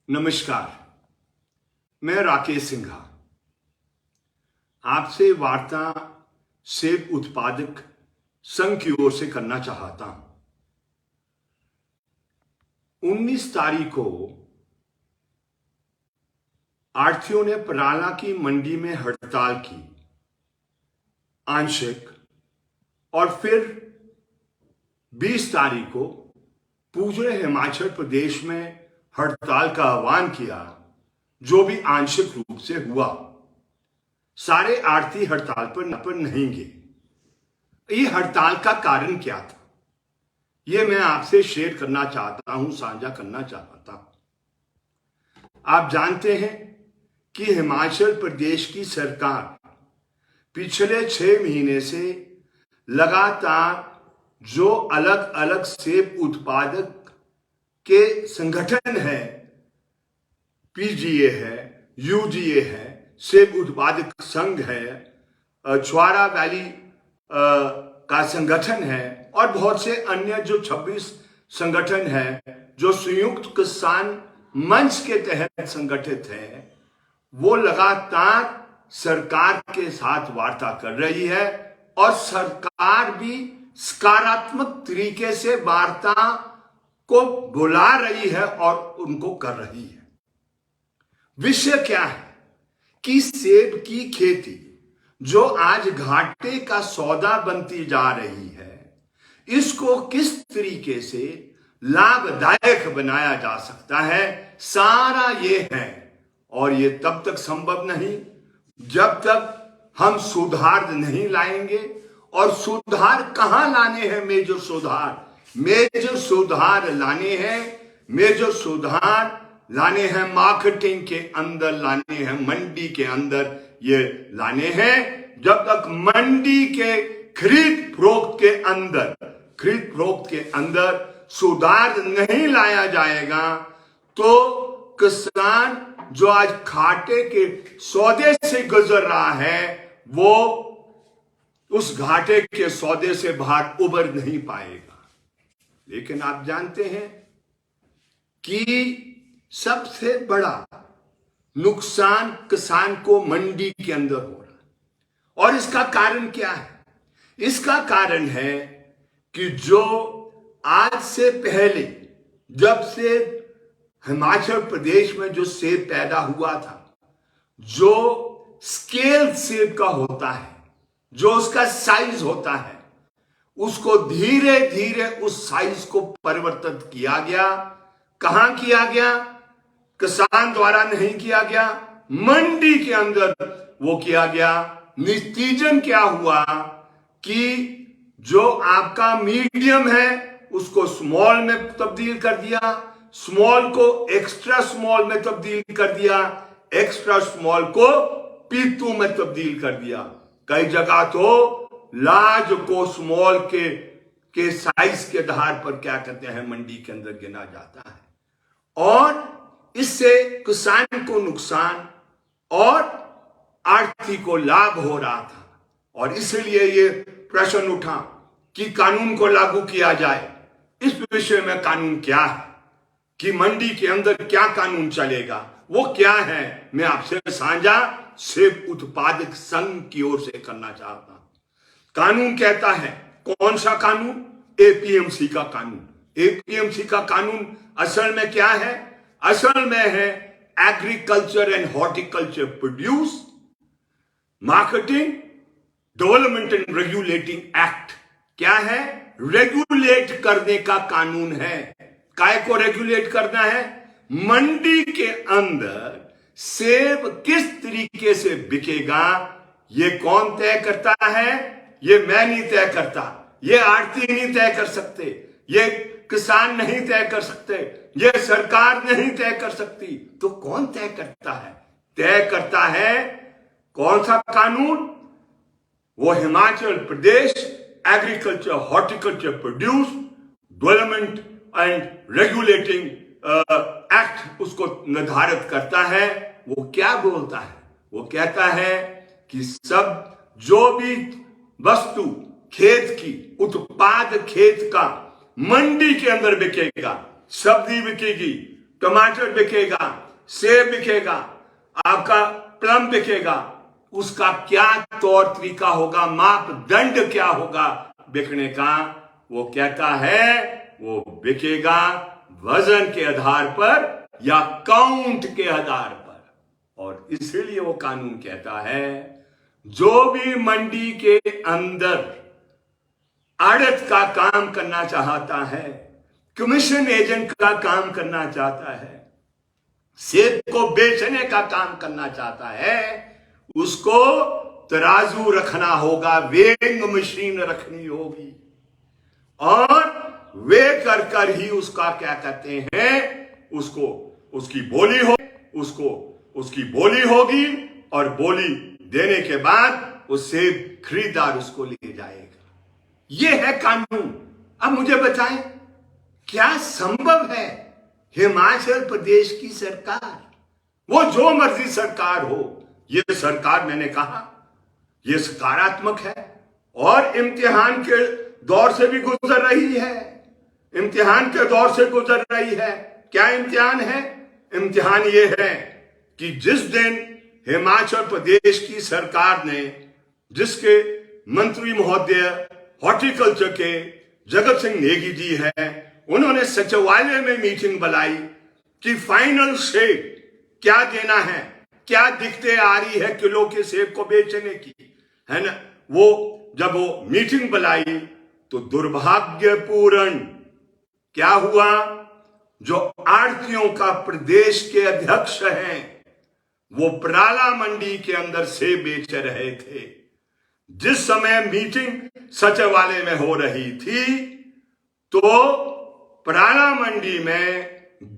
नमस्कार, मैं राकेश सिंघा आपसे वार्ता सेब उत्पादक संघ की ओर से करना चाहता हूं। 19 तारीख को आढ़तियों ने पराला की मंडी में हड़ताल की आंशिक, और फिर 20 तारीख को पूरे हिमाचल प्रदेश में हड़ताल का आह्वान किया, जो भी आंशिक रूप से हुआ। सारे आढ़ती हड़ताल पर नहीं गए। ये हड़ताल का कारण क्या था, ये मैं आपसे शेयर करना चाहता हूं, साझा करना चाहता हूं। आप जानते हैं कि हिमाचल प्रदेश की सरकार पिछले 6 महीने से लगातार जो अलग अलग सेब उत्पादक के संगठन है, पीजीए है, यूजीए है, सेब उत्पादक संघ है, छुआरा वैली का संगठन है, और बहुत से अन्य जो 26 संगठन है जो संयुक्त किसान मंच के तहत संगठित है, वो लगातार सरकार के साथ वार्ता कर रही है और सरकार भी सकारात्मक तरीके से वार्ता को बुला रही है और उनको कर रही है। विषय क्या है कि सेब की खेती जो आज घाटे का सौदा बनती जा रही है, इसको किस तरीके से लाभदायक बनाया जा सकता है, सारा ये है। और ये तब तक संभव नहीं जब तक हम सुधार नहीं लाएंगे। और सुधार कहां लाने हैं? मेजर सुधार लाने हैं, मेजर सुधार लाने हैं मार्केटिंग के अंदर, लाने हैं मंडी के अंदर, ये लाने हैं। जब तक मंडी के खरीद फरोख्त के अंदर सुधार नहीं लाया जाएगा, तो किसान जो आज घाटे के सौदे से गुजर रहा है, वो उस घाटे के सौदे से बाहर उबर नहीं पाएगा। लेकिन आप जानते हैं कि सबसे बड़ा नुकसान किसान को मंडी के अंदर हो रहा है। और इसका कारण क्या है? इसका कारण है कि जो आज से पहले, जब से हिमाचल प्रदेश में जो सेब पैदा हुआ था, जो स्केल सेब का होता है, जो उसका साइज होता है, उसको धीरे धीरे उस साइज को परिवर्तित किया गया। कहां किया गया? किसान द्वारा नहीं किया गया, मंडी के अंदर वो किया गया। नतीजन क्या हुआ कि जो आपका मीडियम है उसको स्मॉल में तब्दील कर दिया, स्मॉल को एक्स्ट्रा स्मॉल में तब्दील कर दिया, एक्स्ट्रा स्मॉल को पीतू में तब्दील कर दिया। कई जगह तो लार्ज को स्मॉल के साइज के आधार पर क्या कहते हैं, मंडी के अंदर गिना जाता है। और इससे किसान को नुकसान और आढ़ती को लाभ हो रहा था। और इसलिए ये प्रश्न उठा कि कानून को लागू किया जाए। इस विषय में कानून क्या है, कि मंडी के अंदर क्या कानून चलेगा, वो क्या है, मैं आपसे साझा सेब उत्पादक संघ की ओर से करना चाहता हूं। कानून कहता है, कौन सा कानून? एपीएमसी का कानून। एपीएमसी का कानून असल में क्या है? असल में है agriculture and horticulture produce marketing development and regulating act. क्या है? रेगुलेट करने का कानून है। काय को रेगुलेट करना है? मंडी के अंदर सेब किस तरीके से बिकेगा, ये कौन तय करता है? ये मैं नहीं तय करता, ये आढ़ती नहीं तय कर सकते, ये किसान नहीं तय कर सकते, ये सरकार नहीं तय कर सकती। तो कौन तय करता है? तय करता है कौन सा कानून? वो Himachal Pradesh agriculture horticulture produce development and regulating act उसको निर्धारित करता है। वो क्या बोलता है? वो कहता है कि सब जो भी वस्तु खेत की, उत्पाद खेत का मंडी के अंदर बिकेगा, सब्जी बिकेगी, टमाटर बिकेगा, सेब बिकेगा, आपका प्लम बिकेगा, उसका क्या तौर तरीका होगा, मापदंड क्या होगा बिकने का? वो कहता है वो बिकेगा वजन के आधार पर या काउंट के आधार पर। और इसलिए वो कानून कहता है जो भी मंडी के अंदर आड़त का काम करना चाहता है, कमीशन एजेंट का काम करना चाहता है, सेब को बेचने का काम करना चाहता है, उसको तराजू रखना होगा, वेइंग मशीन रखनी होगी, और वे कर ही उसका क्या कहते हैं, उसको उसकी बोली हो, उसको उसकी बोली होगी, और बोली देने के बाद उससे खरीदार उसको ले जाएगा। यह है कानून। अब मुझे बताएं क्या संभव है हिमाचल प्रदेश की सरकार, वो जो मर्जी सरकार हो, ये सरकार मैंने कहा ये सकारात्मक है और इम्तिहान के दौर से भी गुजर रही है, इम्तिहान के दौर से गुजर रही है। क्या इम्तिहान है? इम्तिहान ये है कि जिस दिन हिमाचल प्रदेश की सरकार ने, जिसके मंत्री महोदय हॉर्टिकल्चर के जगत सिंह नेगी जी है, उन्होंने सचिवालय में मीटिंग बुलाई कि फाइनल शेप क्या देना है, क्या दिक्कतें आ रही है किलो के सेब को बेचने की, है ना। वो जब वो मीटिंग बुलाई तो दुर्भाग्यपूर्ण क्या हुआ, जो आड़तियों का प्रदेश के अध्यक्ष हैं वो पराला मंडी के अंदर सेब बेच रहे थे। जिस समय मीटिंग सचिवालय में हो रही थी तो पराला मंडी में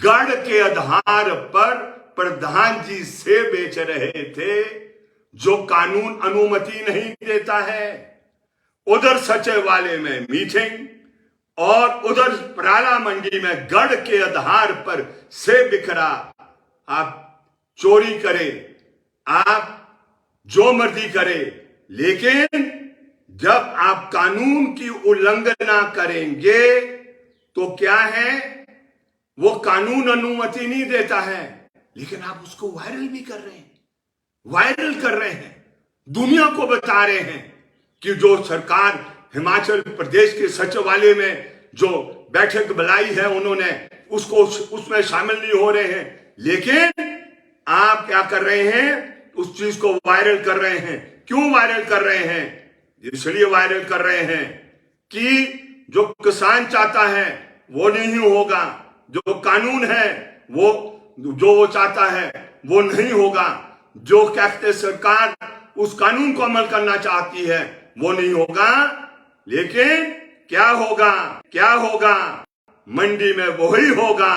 गढ़ के आधार पर प्रधान जी सेब बेच रहे थे, जो कानून अनुमति नहीं देता है। उधर सचिवालय में मीटिंग और उधर पराला मंडी में गढ़ के आधार पर सेब बिक रहा। आप चोरी करें, आप जो मर्जी करें, लेकिन जब आप कानून की उल्लंघना करेंगे तो क्या है, वो कानून अनुमति नहीं देता है, लेकिन आप उसको वायरल भी कर रहे हैं, वायरल कर रहे हैं, दुनिया को बता रहे हैं कि जो सरकार हिमाचल प्रदेश के सचिवालय में जो बैठक बुलाई है उन्होंने उसको उसमें शामिल नहीं हो रहे हैं, लेकिन आप क्या कर रहे हैं, उस चीज को वायरल कर रहे हैं। क्यों वायरल कर रहे हैं? इसलिए वायरल कर रहे हैं कि जो किसान चाहता है वो नहीं होगा, जो कानून है वो जो वो चाहता है वो नहीं होगा, जो कहते सरकार उस कानून को अमल करना चाहती है वो नहीं होगा। लेकिन क्या होगा, क्या होगा, मंडी में वही होगा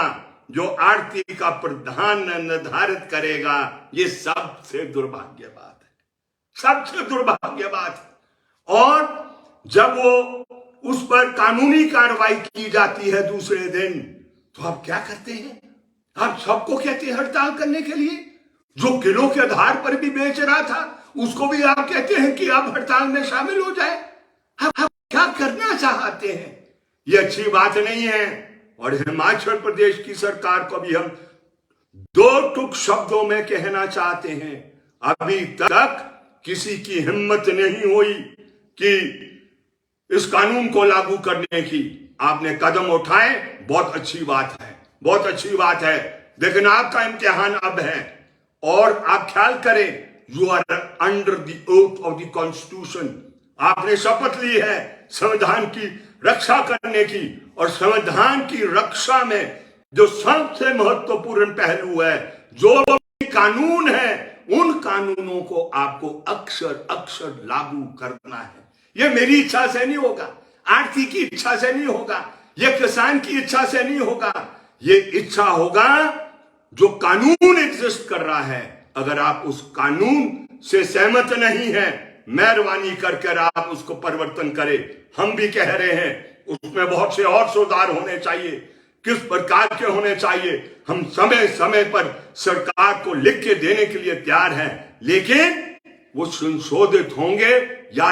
जो आड़ती का प्रधान निर्धारित करेगा। ये सबसे दुर्भाग्य बात है, सबसे दुर्भाग्य बात है। और जब वो उस पर कानूनी कार्रवाई की जाती है दूसरे दिन, तो आप क्या करते हैं, आप सबको कहते हैं हड़ताल करने के लिए। जो किलो के आधार पर भी बेच रहा था उसको भी आप कहते हैं कि आप हड़ताल में शामिल हो जाए। आप क्या करना चाहते हैं? ये अच्छी बात नहीं है। और हिमाचल प्रदेश की सरकार को भी हम दो टुक शब्दों में कहना चाहते हैं, अभी तक किसी की हिम्मत नहीं हुई कि इस कानून को लागू करने की। आपने कदम उठाए, बहुत अच्छी बात है, बहुत अच्छी बात है, लेकिन आपका इम्तिहान अब है। और आप ख्याल करें, you are under the oath of the constitution. आपने शपथ ली है संविधान की रक्षा करने की, और संविधान की रक्षा में जो सबसे महत्वपूर्ण पहलू है, जो भी कानून है, उन कानूनों को आपको अक्षर अक्षर लागू करना है। ये मेरी इच्छा से नहीं होगा, आरती की इच्छा से नहीं होगा, ये किसान की इच्छा से नहीं होगा, ये इच्छा होगा जो कानून एग्जिस्ट कर रहा है। अगर आप उस कानून से सहमत नहीं है, मेहरबानी करके आप उसको परिवर्तन करें। हम भी कह रहे हैं उसमें बहुत से और सुधार होने चाहिए। किस प्रकार के होने चाहिए, हम समय समय पर सरकार को लिख के देने के लिए तैयार हैं, लेकिन वो संशोधित होंगे या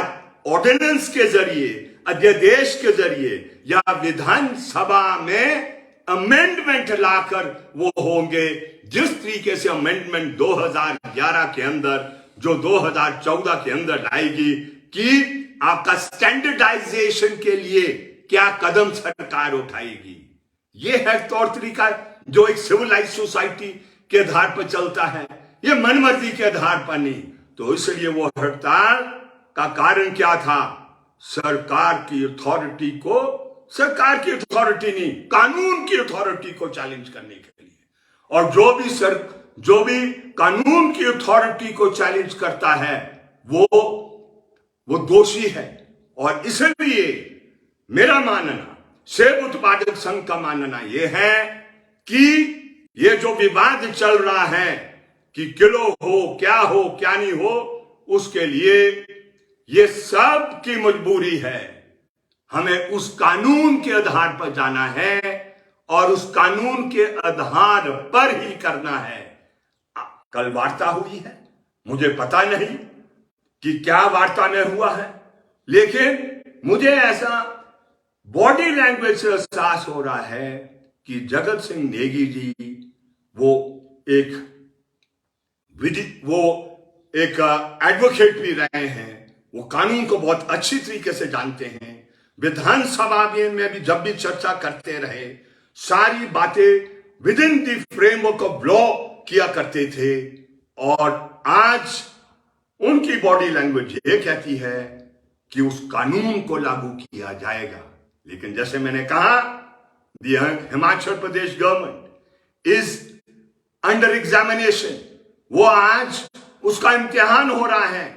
ऑर्डिनेंस के जरिए, अध्यादेश के जरिए, या विधानसभा में अमेंडमेंट लाकर वो होंगे। जिस तरीके से अमेंडमेंट 2011 के अंदर जो 2014 के अंदर लाएगी कि आपका स्टैंडर्डाइजेशन के लिए क्या कदम सरकार उठाएगी, ये है तौर तरीका जो एक सिविलाइज सोसाइटी के आधार पर चलता है, ये मनमर्जी के आधार पर नहीं। तो इसलिए वो हड़ताल का कारण क्या था? सरकार की अथॉरिटी को, सरकार की अथॉरिटी नहीं, कानून की अथॉरिटी को चैलेंज करने के लिए। और जो भी कानून की अथॉरिटी को चैलेंज करता है वो दोषी है। और इसलिए मेरा मानना, सेब उत्पादक संघ का मानना यह है कि ये जो विवाद चल रहा है कि किलो हो क्या नहीं हो, उसके लिए ये सब की मजबूरी है। हमें उस कानून के आधार पर जाना है और उस कानून के आधार पर ही करना है। कल वार्ता हुई है, मुझे पता नहीं कि क्या वार्ता में हुआ है, लेकिन मुझे ऐसा बॉडी लैंग्वेज से एहसास हो रहा है कि जगत सिंह नेगी जी वो एक एडवोकेट भी रहे हैं, वो कानून को बहुत अच्छी तरीके से जानते हैं। विधानसभा में भी जब भी चर्चा करते रहे, सारी बातें with in the framework of law किया करते थे। और आज उनकी बॉडी लैंग्वेज ये कहती है कि उस कानून को लागू किया जाएगा। लेकिन जैसे मैंने कहा, Himachal Pradesh government is under examination, वो आज उसका इम्तिहान हो रहा है।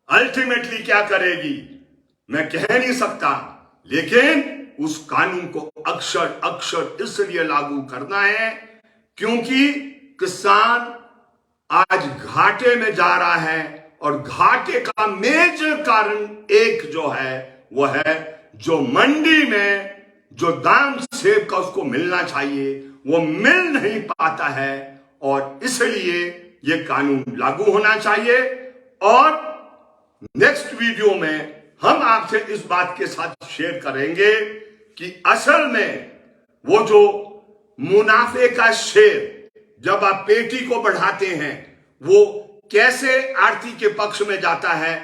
अल्टीमेटली क्या करेगी मैं कह नहीं सकता, लेकिन उस कानून को अक्षर अक्षर इसलिए लागू करना है क्योंकि किसान आज घाटे में जा रहा है। और घाटे का मेजर कारण एक जो है वो है जो मंडी में जो दाम सेब का उसको मिलना चाहिए वो मिल नहीं पाता है। और इसलिए ये कानून लागू होना चाहिए। और नेक्स्ट वीडियो में हम आपसे इस बात के साथ शेयर करेंगे कि असल में वो जो मुनाफे का शेयर जब आप पेटी को बढ़ाते हैं वो कैसे आरती के पक्ष में जाता है,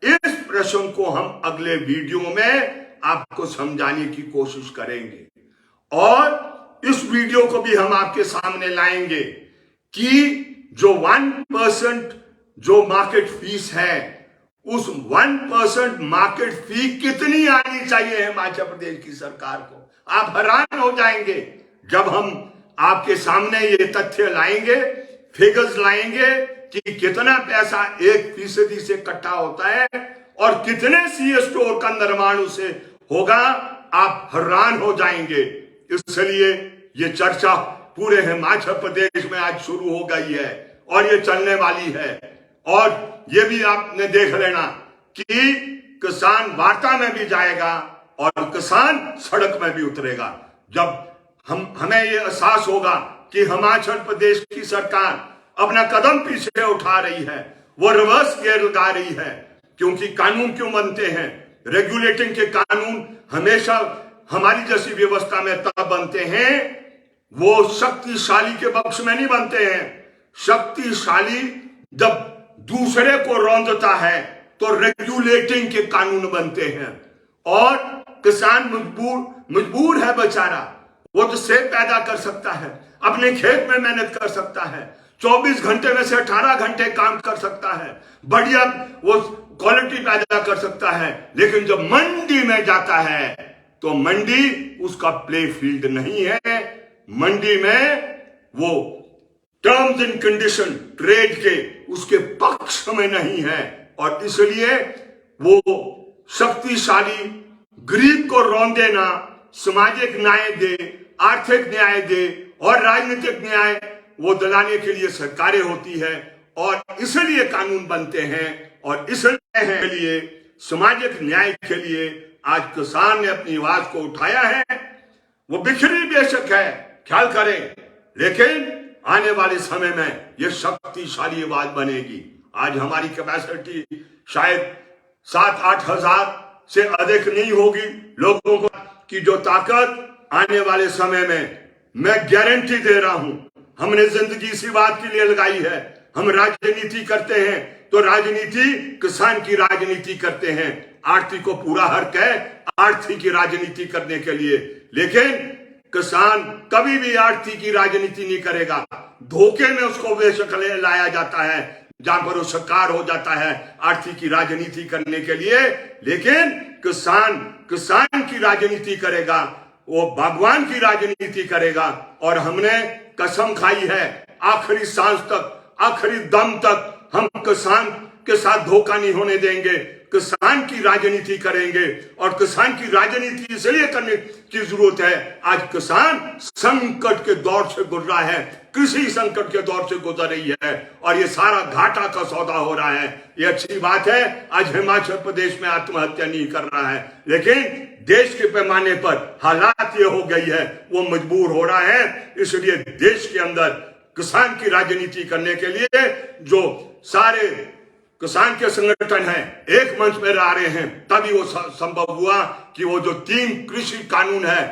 इस प्रश्न को हम अगले वीडियो में आपको समझाने की कोशिश करेंगे। और इस वीडियो को भी हम आपके सामने लाएंगे कि जो 1% जो मार्केट फीस है, उस 1% मार्केट फी कितनी आनी चाहिए हिमाचल प्रदेश की सरकार को। आप हैरान हो जाएंगे जब हम आपके सामने ये तथ्य लाएंगे, फिगर्स लाएंगे कि कितना पैसा 1% से इकट्ठा होता है और कितने सीए स्टोर का निर्माण उसे होगा। आप हैरान हो जाएंगे। इसलिए ये चर्चा पूरे हिमाचल प्रदेश में आज शुरू हो गई है और ये चलने वाली है। और ये भी आपने देख लेना कि किसान वार्ता में भी जाएगा और किसान सड़क में भी उतरेगा। जब हमें ये एहसास होगा कि हिमाचल प्रदेश की सरकार अपना कदम पीछे उठा रही है, वो रिवर्स गियर लगा रही है। क्योंकि कानून क्यों बनते हैं? रेगुलेटिंग के कानून हमेशा हमारी जैसी व्यवस्था में तब बनते हैं, वो शक्तिशाली के पक्ष में नहीं बनते हैं। शक्तिशाली जब दूसरे को रौंदता है तो रेगुलेटिंग के कानून बनते हैं। और किसान मजबूर है बेचारा, वो तो सेब पैदा कर सकता है, अपने खेत में मेहनत कर सकता है, 24 घंटे में से 18 घंटे काम कर सकता है, बढ़िया वो क्वालिटी पैदा कर सकता है। लेकिन जब मंडी में जाता है तो मंडी उसका प्ले फील्ड नहीं है। मंडी में वो टर्म्स एंड कंडीशन ट्रेड के उसके पक्ष में नहीं है। और इसलिए वो शक्तिशाली गरीब को रौंदे ना, सामाजिक न्याय दे, आर्थिक न्याय दे और राजनीतिक न्याय वो दिलाने के लिए सरकारें होती है और इसलिए कानून बनते हैं। और इसलिए सामाजिक न्याय के लिए आज किसान ने अपनी आवाज को उठाया है। वो बिखरी बेशक है, ख्याल करें, लेकिन आने वाले समय में ये शक्तिशाली आवाज बनेगी। आज हमारी कैपेसिटी शायद 7-8 हजार से अधिक नहीं होगी लोगों की जो ताकत आने वाले समय में मैं गारंटी दे रहा हूं, हमने जिंदगी इसी बात के लिए लगाई है। हम राजनीति करते हैं तो राजनीति किसान की राजनीति करते हैं। आरती को पूरा हक है आरती की राजनीति करने के लिए, लेकिन किसान कभी भी आरती की राजनीति नहीं करेगा। धोखे में उसको बेशक लाया जाता है जहां पर वो शिकार हो जाता है आरती की राजनीति करने के लिए, लेकिन किसान की राजनीति करेगा, वो भगवान की राजनीति करेगा। और हमने कसम खाई है आखिरी सांस तक, आखिरी दम तक हम किसान के साथ धोखा नहीं होने देंगे। किसान की राजनीति करेंगे और किसान की राजनीति इसलिए करने की जरूरत है, आज किसान संकट के दौर से गुजर रहा है, कृषि संकट के दौर से गुजर रही है और ये सारा घाटा का सौदा हो रहा है। ये अच्छी बात है आज हिमाचल प्रदेश में आत्महत्या नहीं कर रहा है, लेकिन देश के पैमाने पर हालात ये हो गई है, वो मजबूर हो रहा है। इसलिए देश के अंदर किसान की राजनीति करने के लिए जो सारे किसान के संगठन हैं एक मंच में आ रहे हैं, तभी वो संभव हुआ कि वो जो 3 कृषि कानून है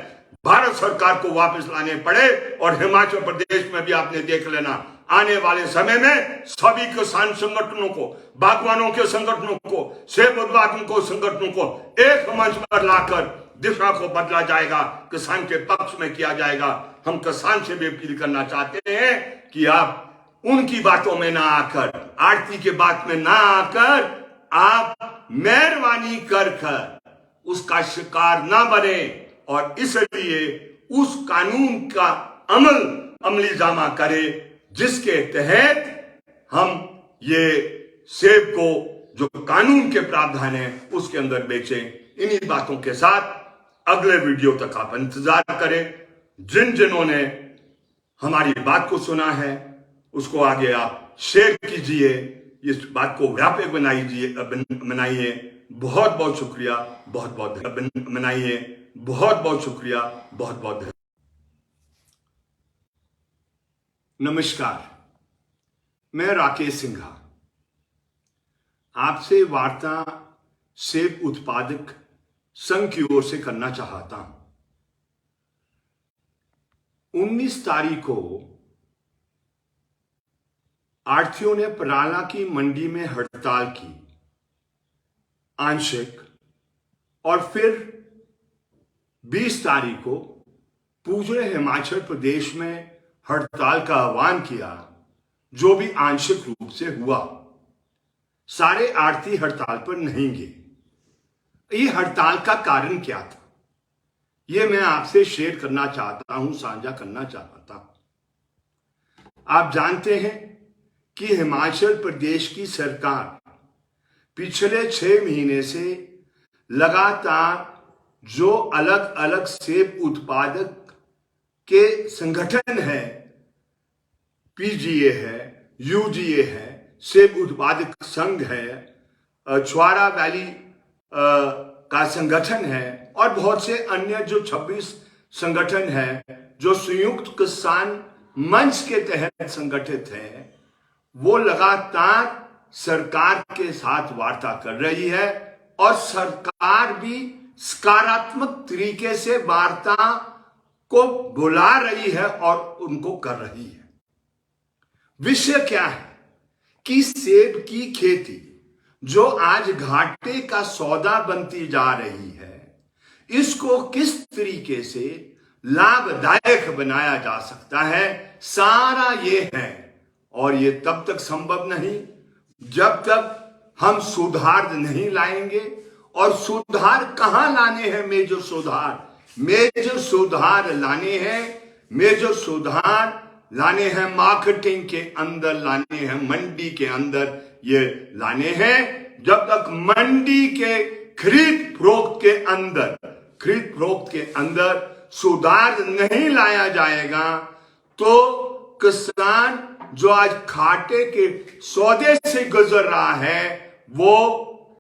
भारत सरकार को वापस लाने पड़े। और हिमाचल प्रदेश में भी आपने देख लेना आने वाले समय में सभी किसान संगठनों को, बागवानों के संगठनों को, सेब उत्पादकों को संगठनों को एक मंच पर लाकर दिशा को बदला जाएगा, किसान के पक्ष में किया जाएगा। हम किसान से भी अपील करना चाहते हैं कि आप उनकी बातों में ना आकर, आरती के बात में ना आकर, आप मेहरबानी कर उसका शिकार ना बने और इसलिए उस कानून का अमली जामा करे जिसके तहत हम ये सेब को जो कानून के प्रावधान है उसके अंदर बेचें। इन्हीं बातों के साथ अगले वीडियो तक आप इंतजार करें। जिन्होंने हमारी बात को सुना है उसको आगे आप शेयर कीजिए, इस बात को व्यापक बनाइए। बहुत बहुत शुक्रिया, बहुत बहुत मनाइए। बहुत बहुत शुक्रिया, बहुत बहुत नमस्कार, मैं राकेश सिंघा आपसे वार्ता सेब उत्पादक संघ की ओर से करना चाहता हूं। 19 तारीख को आढ़तियों ने पराला की मंडी में हड़ताल की आंशिक, और फिर 20 तारीख को पूरे हिमाचल प्रदेश में हड़ताल का आह्वान किया, जो भी आंशिक रूप से हुआ। सारे आढ़ती हड़ताल पर नहीं गए। ये हड़ताल का कारण क्या था, ये मैं आपसे शेयर करना चाहता हूं, साझा करना चाहता हूं। आप जानते हैं कि हिमाचल प्रदेश की सरकार पिछले 6 महीने से लगातार जो अलग अलग सेब उत्पादक के संगठन है, पीजीए है, यूजीए है, सेब उत्पादक संघ है, छुआरा वैली का संगठन है और बहुत से अन्य जो 26 संगठन है जो संयुक्त किसान मंच के तहत संगठित है, वो लगातार सरकार के साथ वार्ता कर रही है और सरकार भी सकारात्मक तरीके से वार्ता को बुला रही है और उनको कर रही है। विषय क्या है कि सेब की खेती जो आज घाटे का सौदा बनती जा रही है, इसको किस तरीके से लाभदायक बनाया जा सकता है, सारा ये है। और ये तब तक संभव नहीं जब तक हम सुधार नहीं लाएंगे। और सुधार कहां लाने हैं? मेजर सुधार लाने हैं मार्केटिंग के अंदर, लाने हैं मंडी के अंदर, ये लाने हैं। जब तक मंडी के खरीद फरोख्त के अंदर सुधार नहीं लाया जाएगा तो किसान जो आज घाटे के सौदे से गुजर रहा है वो